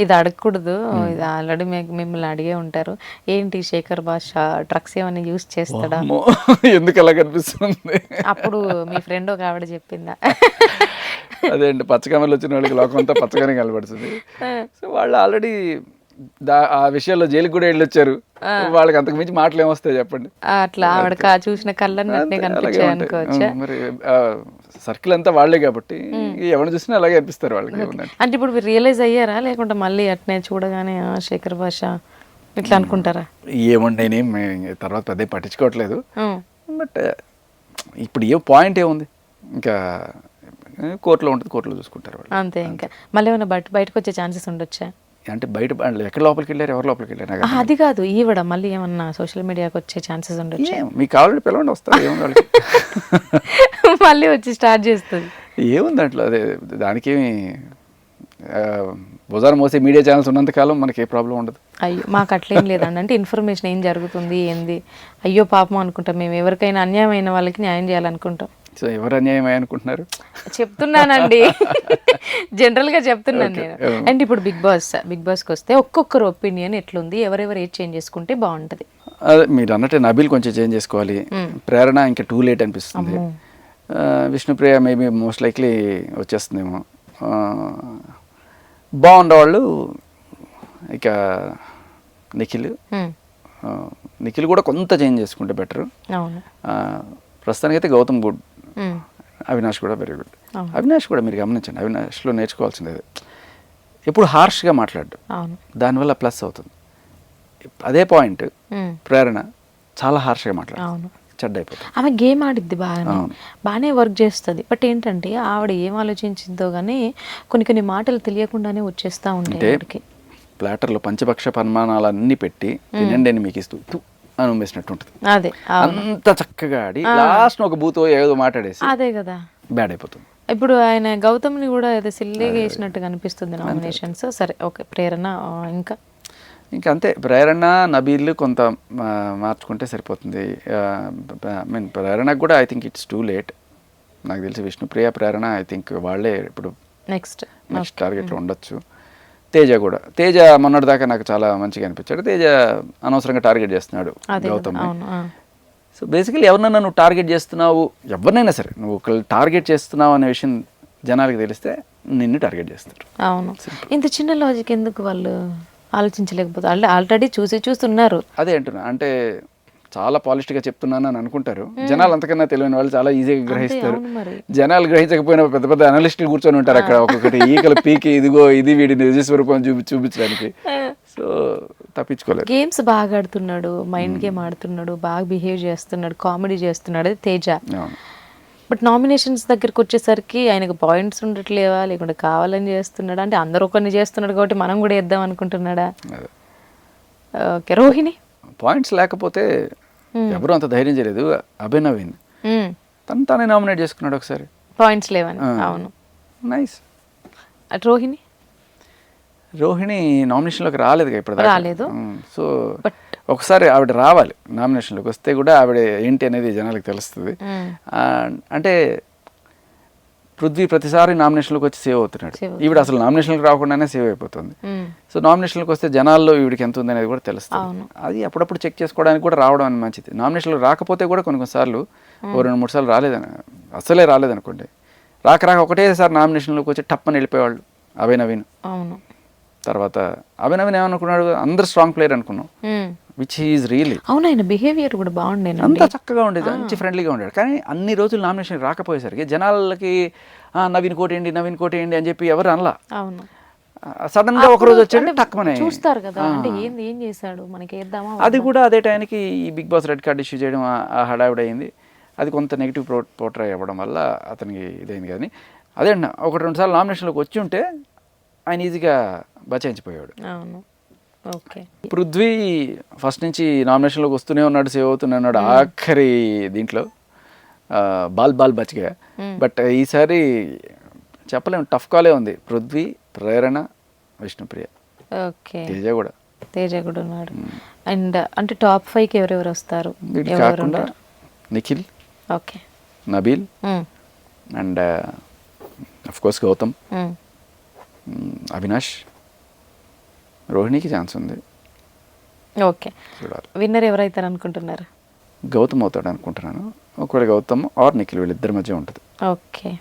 ఇది అడగకూడదు, ఇది ఆల్రెడీ మిమ్మల్ని అడిగే ఉంటారు. ఏంటి శేఖర్ భాష డ్రగ్స్ ఏమైనా యూస్ చేస్తాడా? అమ్మో, ఎందుకు అలా కనిపిస్తుంది? అప్పుడు మీ ఫ్రెండ్ ఒక ఆవిడ చెప్పిందా? అదే అండి, పచ్చకామలు వచ్చిన వాళ్ళకి లోకం అంతా పచ్చగానే కనబడుతుంది. సో వాళ్ళు ఆల్రెడీ ఆ విషయాల్లో జైలుకి కూడా వెళ్ళొచ్చారు. వాళ్ళకి అంతకు మించి మాటలు ఏమొస్తాయి చెప్పండి. అట్లా ఆవిడ చూసిన కళ్ళన్నట్టే కనిపించాయి అనుకోవచ్చా? మరి సర్కిల్ అంతా వాళ్ళే కాబట్టి ఎవరిని చూసినా అలాగే అనిపిస్తారు వాళ్ళకి. అంటే ఇప్పుడు మీరు రియలైజ్ అయ్యారా, లేకుంటే మళ్ళీ అట్నే చూడగానే శేఖర్ భాష ఇట్లా అనుకుంటారా? ఏముండే తర్వాత పెద్ద పట్టించుకోవట్లేదు. బట్ ఇప్పుడు ఏ పాయింట్ ఏముంది, ఇంకా కోర్టులో ఉంటుంది, కోర్టులో చూసుకుంటారు వాళ్ళు అంతే. ఇంకా మళ్ళీ ఏమైనా బయటకు వచ్చే ఛాన్సెస్ ఉండొచ్చా? అంటే బయట ఎక్కడ లోపలికి వెళ్ళారు, ఎవరు లోపలికి వెళ్ళారు అది కాదు, ఈవిడ మళ్ళీ ఏమన్నా సోషల్ మీడియాకి వచ్చే ఛాన్సెస్ ఉండొచ్చు. మీకు కావాలంటే పిలవండి, వస్తారు. ఏముంది మళ్ళీ వచ్చి స్టార్ట్ చేస్తుంది. ఏముంది దాంట్లో, అదే దానికేమి బజార్ మోసే మీడియా ఛానల్స్ ఉన్నంతకాలం మనకి ఏ ప్రాబ్లం ఉండదు. అయ్యో మాకు అట్లేం లేదండి. అంటే ఇన్ఫర్మేషన్ ఏం జరుగుతుంది ఏంది, అయ్యో పాపం అనుకుంటాం మేము. ఎవరికైనా అన్యాయం అయిన వాళ్ళకి న్యాయం చేయాలనుకుంటాం. సో ఎవరు అన్యాయం అనుకుంటున్నారు చెప్తున్నానండి, జనరల్గా చెప్తున్నాను నేను. అండ్ ఇప్పుడు బిగ్ బాస్కి వస్తే ఒక్కొక్కరు ఒపీనియన్ ఎట్లుంది, ఎవరెవరు ఏది చేంజ్ చేసుకుంటే బాగుంటుంది? అదే మీరు అన్నట్టే నబీల్ కొంచెం చేంజ్ చేసుకోవాలి, ప్రేరణ ఇంకా టూ లేట్ అనిపిస్తుంది, విష్ణుప్రియ మేబీ మోస్ట్ లైక్లీ వచ్చేస్తుందేమో. బాగుండేవాళ్ళు ఇక నిఖిల్ కూడా కొంత చేంజ్ చేసుకుంటే బెటర్. ప్రస్తుతానికి అయితే గౌతమ్ గుడ్, అవినాష్ కూడా వెరీ గుడ్. అవినాష్ కూడా మీరు గమనించండి, అవినాష్లో నేర్చుకోవాల్సింది ఎప్పుడు హార్ష్గా మాట్లాడు, దానివల్ల ప్లస్ అవుతుంది. అదే పాయింట్ ప్రేరణ చాలా హార్ష్గా మాట్లాడు, చెడ్డ అయిపోతుంది. ఆమె గేమ్ ఆడిద్ది బాగానే వర్క్ చేస్తుంది. బట్ ఏంటంటే ఆవిడ ఏం ఆలోచించిందో కానీ కొన్ని మాటలు తెలియకుండానే వచ్చేస్తూ ఉంటాయి. ప్లాటర్లో పంచపక్ష పరిమాణాలన్నీ పెట్టి తినండి అని మీకు ఇస్తూ అని ఉమ్మేసినట్టు ఉంటుంది. అదే అంత చక్కగా ఆడి లాస్ట్ ఒక బూతో ఏదో మాట్లాడేసి అదే కదా బ్యాడ్ అయిపోతుంది. ఇప్పుడు ఆయన గౌతమ్ని కూడా ఏదో సిల్లీగా వేసినట్టుగా అనిపిస్తుంది నామినేషన్స్. సరే ఓకే, ప్రేరణ ఇంకా అంతే. ప్రేరణ నబీల్ కొంత మార్చుకుంటే సరిపోతుంది. మీన్ ప్రేరణకు కూడా I think it's too late. నాకు తెలిసి విష్ణుప్రియ, ప్రేరణ ఐ థింక్ వాళ్ళే ఇప్పుడు నెక్స్ట్ టార్గెట్లో ఉండొచ్చు. తేజ మొన్నటిదాకా నాకు చాలా మంచిగా అనిపించాడు. తేజ అనవసరంగా టార్గెట్ చేస్తున్నాడు గౌతమ్. సో బేసికలీ ఎవరినైనా నువ్వు టార్గెట్ చేస్తున్నావు, ఎవరినైనా సరే నువ్వు ఒకళ్ళు టార్గెట్ చేస్తున్నావు అనే విషయం జనాలకి తెలిస్తే నిన్ను టార్గెట్ చేస్తారు. అవును, ఇంత చిన్న లాజిక్ ఎందుకు వాళ్ళు ఆలోచించలేకపోతే? ఆల్రెడీ చూస్తున్నారు. అదే అంటున్నా, అంటే చాలా పాలిష్గా చెప్తున్నాను అని అనుకుంటారు జనాలు. అంతకన్నా తెలియని వాళ్ళు చాలా ఈజీగా గ్రహిస్తారు. జనాలు గ్రహించకపోయినా పెద్ద పెద్ద అనలిస్టులు కూర్చొని ఉంటారు అక్కడ, ఒక్కొక్కటి ఈకలు పీకి ఇదిగో ఇది వీడి నిజ స్వరూపం చూపించడానికి. సో తప్పించుకోలేదు. గేమ్స్ బాగా ఆడుతున్నాడు, మైండ్ గేమ్ ఆడుతున్నాడు, బాగా బిహేవ్ చేస్తున్నాడు, కామెడీ చేస్తున్నాడు, అది తేజ. బట్ నామినేషన్స్ దగ్గరికి వచ్చేసరికి ఆయనకు పాయింట్స్ ఉండట్లేవా, లేకుంటే కావాలని చేస్తున్నాడా? అంటే అందరూ ఒకరిని చేస్తున్నాడు కాబట్టి మనం కూడా వేద్దాం అనుకుంటున్నాడా? ఓకే, రోహిణి పాయింట్స్ లేకపోతే ఎవరు అంత ధైర్యం చేయలేదు. అభినవీన్ తానే నామినేట్ చేసుకున్నాడు ఒకసారి, పాయింట్స్ లేవని. అవును, నైస్. రోహిణి నామినేషన్లోకి రాలేదు ఇప్పుడు రాలేదు. సో ఒకసారి ఆవిడ రావాలి, నామినేషన్లోకి వస్తే కూడా ఆవిడ ఏంటి అనేది జనాలకు తెలుస్తుంది. అంటే పృథ్వీ ప్రతిసారి నామినేషన్లోకి వచ్చి సేవ్ అవుతున్నాడు, ఈవిడ అసలు నామినేషన్లకు రాకుండానే సేవ్ అయిపోతుంది. సో నామినేషన్లోకి వస్తే జనాల్లో ఈవిడికి ఎంత ఉంది అనేది కూడా తెలుస్తుంది. అది అప్పుడప్పుడు చెక్ చేసుకోవడానికి కూడా రావడం అని మంచిది. నామినేషన్లో రాకపోతే కూడా కొన్నిసార్లు 2-3 సార్లు అసలే రాలేదనుకోండి, రాక ఒకటేసారి నామినేషన్లోకి వచ్చి టప్పని వెళ్ళిపోయేవాళ్ళు. అభినవీన్ తర్వాత అభినవీన్ ఏమనుకున్నాడు, అందరు స్ట్రాంగ్ ప్లేయర్ అనుకున్నాం, విచ్ ఈజ్ రియలీ. అవును, ఆయన బిహేవియర్ కూడా బాగుండేది, అంతా చక్కగా ఉండేది, మంచి ఫ్రెండ్లీగా ఉండేది. కానీ అన్ని రోజులు నామినేషన్ రాకపోయేసరికి జనాలకి నవీన్ కోటేయండి అని చెప్పి ఎవరు అనలా. అవును, సడన్ గా ఒక రోజు వచ్చాడు టక్కుమని చూస్తారు కదా, అంటే ఏం చేశాడు మనకి వేద్దామా. అది కూడా అదే టైంకి ఈ Bigg Boss red card issue చేయడం హడావిడి అయింది. అది కొంత నెగిటివ్ పోర్ట్రే అవ్వడం వల్ల అతనికి ఇదైంది. కానీ అదే అన్న 1-2 సార్లు నామినేషన్లోకి వచ్చి ఉంటే ఆయన ఈజీగా బచాయించిపోయాడు. అవును, ఓకే. పృథ్వీ ఫస్ట్ నుంచి నామినేషన్లోకి వస్తూనే ఉన్నాడు, సేవ్ అవుతూనే ఉన్నాడు. ఆఖరి దీంట్లో బాల్ బచ్గా. బట్ ఈసారి చెప్పలేము, టఫ్ కాలే ఉంది. పృథ్వీ, ప్రేరణ, విష్ణుప్రియ, ఓకే, తేజ కూడా ఉన్నాడు. అండ్ అంటే టాప్ 5కి ఎవరెవరు వస్తారు? కాకుండా Nikhil, okay, Nabeel and of course Gautam, Avinash రోహిణికి ఛాన్స్ ఉంది, ఓకే. చూడాలి. విన్నర్ ఎవరైతారు అనుకుంటున్నారు? గౌతమ్ అవుతాడు అనుకుంటున్నాను. ఒకవేళ గౌతమ్ ఆర్ నిఖిల్ వీళ్ళిద్దరి మధ్య ఉంటుంది. ఓకే.